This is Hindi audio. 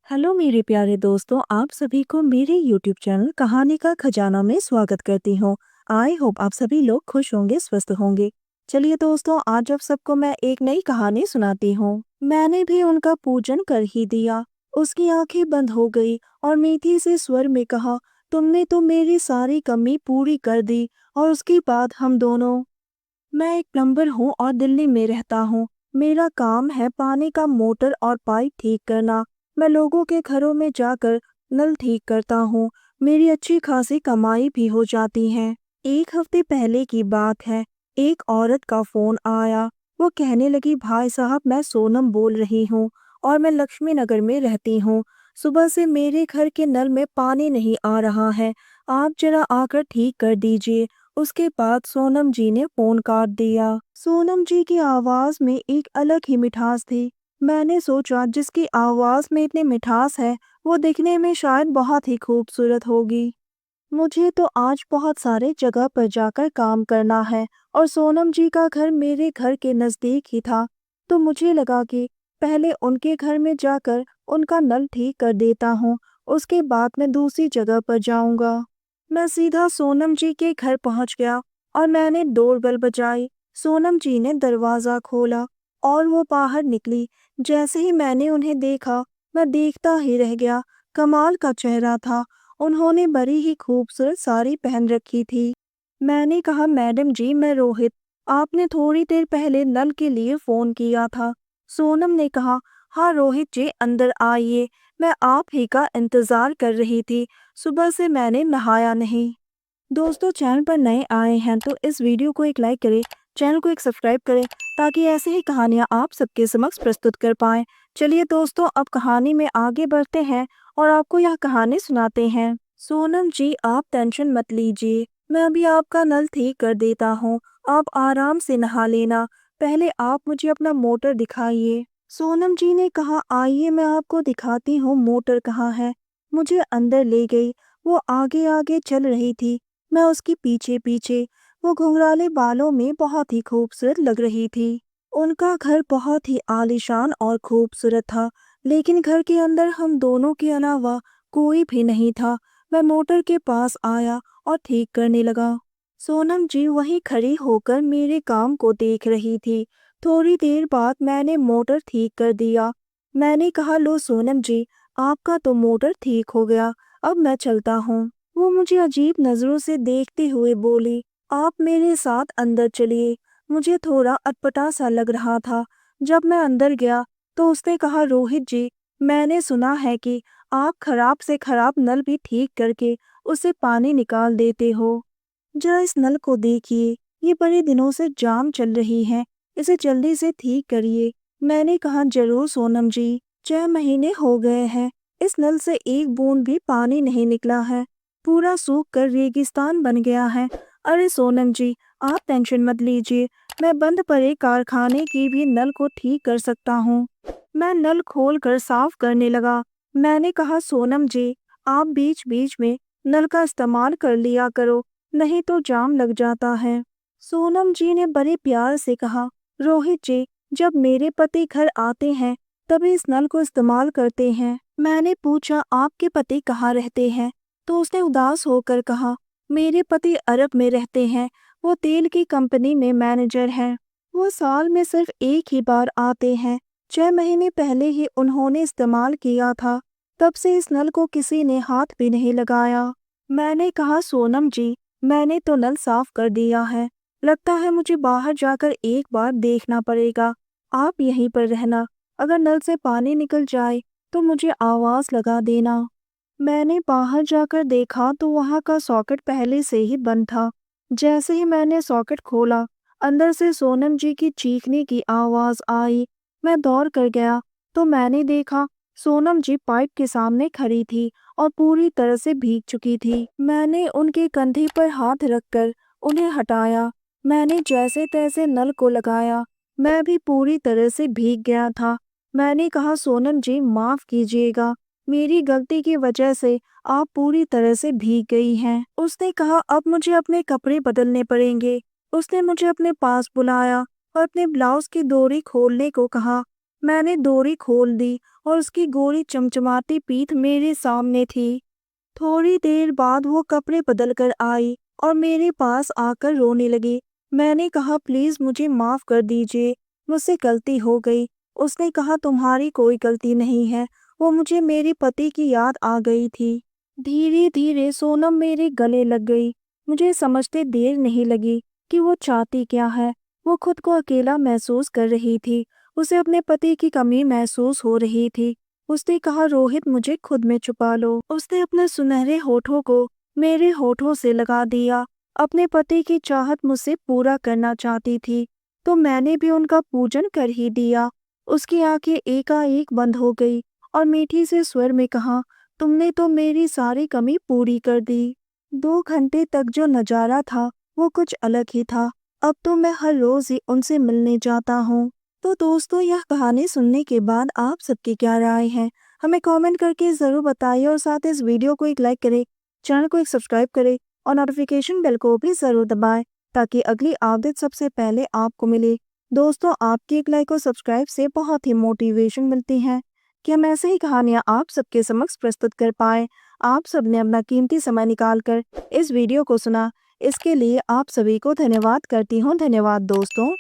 हेलो मेरे प्यारे दोस्तों, आप सभी को मेरे यूट्यूब चैनल कहानी का खजाना में स्वागत करती हूँ। आई होप आप सभी लोग खुश होंगे, स्वस्थ होंगे। चलिए दोस्तों, आज आप सबको मैं एक नई कहानी सुनाती हूँ। मैंने भी उनका पूजन कर ही दिया। उसकी आंखें बंद हो गई और मीठी से स्वर में कहा, तुमने तो मेरी सारी कमी पूरी कर दी। और उसके बाद हम दोनों। मैं एक प्लम्बर हूँ और दिल्ली में रहता हूँ। मेरा काम है पानी का मोटर और पाइप ठीक करना। मैं लोगों के घरों में जाकर नल ठीक करता हूँ। मेरी अच्छी खासी कमाई भी हो जाती है। एक हफ्ते पहले की बात है। एक औरत का फोन आया। वो कहने लगी, भाई साहब, मैं सोनम बोल रही हूँ और मैं लक्ष्मी नगर में रहती हूँ। सुबह से मेरे घर के नल में पानी नहीं आ रहा है। आप जरा आकर ठीक कर दीजिए। उसके बाद सोनम जी ने फोन काट दिया। सोनम जी की आवाज में एक अलग ही मिठास थी। मैंने सोचा, जिसकी आवाज में इतनी मिठास है वो दिखने में शायद बहुत ही खूबसूरत होगी। मुझे तो आज बहुत सारे जगह पर जाकर काम करना है और सोनम जी का घर मेरे घर के नजदीक ही था। तो मुझे लगा कि पहले उनके घर में जाकर उनका नल ठीक कर देता हूँ। उसके बाद मैं दूसरी जगह पर जाऊंगा। मैं सीधा सोनम जी के घर पहुंच गया और मैंने डोरबेल बजाई। सोनम जी ने दरवाजा खोला और वो बाहर निकली। जैसे ही मैंने उन्हें देखा, मैं देखता ही रह गया। कमाल का चेहरा था। उन्होंने बड़ी ही खूबसूरत साड़ी पहन रखी थी। मैंने कहा, मैडम जी, मैं रोहित। आपने थोड़ी देर पहले नल के लिए फोन किया था। सोनम ने कहा, हाँ रोहित जी, अंदर आइए। मैं आप ही का इंतजार कर रही थी। सुबह से मैंने नहाया नहीं। दोस्तों, चैनल पर नए आए हैं तो इस वीडियो को एक लाइक करें, चैनल को एक सब्सक्राइब करें ताकि ऐसे ही कहानियाँ आप सबके समक्ष प्रस्तुत कर पाएं। चलिए दोस्तों, अब कहानी में आगे बढ़ते हैं और आपको यह कहानी सुनाते हैं। सोनम जी, आप टेंशन मत लीजिए। मैं अभी आपका नल ठीक कर देता हूँ। आप आराम से नहा लेना। पहले आप मुझे अपना मोटर दिखाइए। सोनम जी ने कहा, आइए मैं आपको दिखाती हूँ मोटर कहाँ है। मुझे अंदर ले गई। वो आगे आगे चल रही थी, मैं उसके पीछे पीछे। वो घुंघराले बालों में बहुत ही खूबसूरत लग रही थी। उनका घर बहुत ही आलीशान और खूबसूरत था, लेकिन घर के अंदर हम दोनों के अलावा कोई भी नहीं था। मैं मोटर के पास आया और ठीक करने लगा। सोनम जी वहीं खड़ी होकर मेरे काम को देख रही थी। थोड़ी देर बाद मैंने मोटर ठीक कर दिया। मैंने कहा, लो सोनम जी, आपका तो मोटर ठीक हो गया। अब मैं चलता हूँ। वो मुझे अजीब नजरों से देखते हुए बोली, आप मेरे साथ अंदर चलिए। मुझे थोड़ा अटपटा सा लग रहा था। जब मैं अंदर गया तो उसने कहा, रोहित जी, मैंने सुना है कि आप खराब से खराब नल भी ठीक करके उससे पानी निकाल देते हो। जरा इस नल को देखिए, ये बड़े दिनों से जाम चल रही है। इसे जल्दी से ठीक करिए। मैंने कहा, जरूर सोनम जी। 6 महीने हो गए हैं, इस नल से एक बूंद भी पानी नहीं निकला है। पूरा सूख कर रेगिस्तान बन गया है। अरे सोनम जी, आप टेंशन मत लीजिए। मैं बंद पड़े कारखाने की भी नल को ठीक कर सकता हूँ। मैं नल खोल कर साफ करने लगा। मैंने कहा, सोनम जी, आप बीच बीच में नल का इस्तेमाल कर लिया करो, नहीं तो जाम लग जाता है। सोनम जी ने बड़े प्यार से कहा, रोहित जी, जब मेरे पति घर आते हैं तभी इस नल को इस्तेमाल करते हैं। मैंने पूछा, आपके पति कहाँ रहते हैं? तो उसने उदास होकर कहा, मेरे पति अरब में रहते हैं। वो तेल की कंपनी में मैनेजर हैं। वो साल में सिर्फ एक ही बार आते हैं। 6 महीने पहले ही उन्होंने इस्तेमाल किया था। तब से इस नल को किसी ने हाथ भी नहीं लगाया। मैंने कहा, सोनम जी, मैंने तो नल साफ कर दिया है। लगता है मुझे बाहर जाकर एक बार देखना पड़ेगा। आप यहीं पर रहना। अगर नल से पानी निकल जाए तो मुझे आवाज लगा देना। मैंने बाहर जाकर देखा तो वहां का सॉकेट पहले से ही बंद था। जैसे ही मैंने सॉकेट खोला, अंदर से सोनम जी की चीखने की आवाज आई। मैं दौड़ कर गया तो मैंने देखा सोनम जी पाइप के सामने खड़ी थी और पूरी तरह से भीग चुकी थी। मैंने उनके कंधे पर हाथ रखकर उन्हें हटाया। मैंने जैसे तैसे नल को लगाया। मैं भी पूरी तरह से भीग गया था। मैंने कहा, सोनम जी, माफ कीजिएगा, मेरी गलती की वजह से आप पूरी तरह से भीग गई हैं। उसने कहा, अब मुझे अपने कपड़े बदलने पड़ेंगे। उसने मुझे अपने पास बुलाया और अपने ब्लाउज की डोरी खोलने को कहा। मैंने डोरी खोल दी और उसकी गोरी चमचमाती पीठ मेरे सामने थी। थोड़ी देर बाद वो कपड़े बदल कर आई और मेरे पास आकर रोने लगी। मैंने कहा प्लीज मुझे माफ कर दीजिए, मुझसे गलती हो गई। उसने कहा तुम्हारी कोई गलती नहीं है, वो मुझे मेरे पति की याद आ गई थी। धीरे धीरे सोनम मेरे गले लग गई। मुझे समझते देर नहीं लगी कि वो चाहती क्या है। वो खुद को अकेला महसूस कर रही थी, उसे अपने पति की कमी महसूस हो रही थी। उसने कहा रोहित मुझे खुद में छुपा लो। उसने अपने सुनहरे होठों को मेरे होठों से लगा दिया। अपने पति की चाहत मुझसे पूरा करना चाहती थी, तो मैंने भी उनका पूजन कर ही दिया। उसकी आंखें एकाएक बंद हो गई और मीठी से स्वर में कहा तुमने तो मेरी सारी कमी पूरी कर दी। 2 घंटे तक जो नजारा था वो कुछ अलग ही था। अब तो मैं हर रोज ही उनसे मिलने जाता हूँ। तो दोस्तों, यह कहानी सुनने के बाद आप सबकी क्या राय है, हमें कमेंट करके ज़रूर बताइए और साथ ही इस वीडियो को एक लाइक करें, चैनल को एक सब्सक्राइब करें और नोटिफिकेशन बेल को भी ज़रूर दबाएं ताकि अगली अपडेट सबसे पहले आपको मिले। दोस्तों, आपकी एक लाइक और सब्सक्राइब से बहुत ही मोटिवेशन मिलती है कि हम ऐसे ही कहानियाँ आप सबके समक्ष प्रस्तुत कर पाएँ। आप सबने अपना कीमती समय निकाल कर इस वीडियो को सुना, इसके लिए आप सभी को धन्यवाद करती हूँ। धन्यवाद दोस्तों।